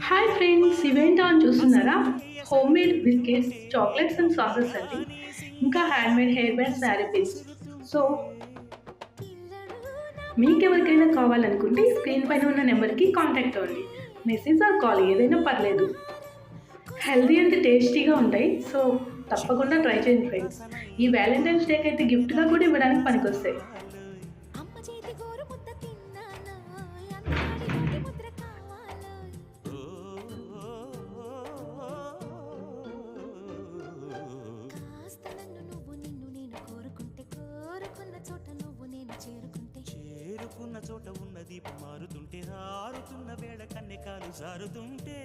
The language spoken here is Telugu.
హాయ్ ఫ్రెండ్స్, ఈవెంట్ ఆన్ చూస్తున్నారా? Home made biscuits, chocolates and sauces అండి. ఇంకా hand made hair band sari pins. So మీకెవరికైనా కావాలనుకుంటే స్క్రీన్ పైన ఉన్న నెంబర్కి కాంటాక్ట్ అవ్వండి. మెసేజ్ ఆర్ కాల్ ఏదైనా పర్లేదు. హెల్దీ అండ్ టేస్టీగా ఉంటాయి. సో తప్పకుండా ట్రై చేయండి ఫ్రెండ్స్. ఈ వ్యాలంటైన్స్ డేకి అయితే గిఫ్ట్గా కూడా ఇవ్వడానికి పనికొస్తాయి. చేరుకున్న చోట ఉన్న దీపం మారుతుంటే, ఆరుతున్న వేళ కన్నె కాలు జారుతుంటే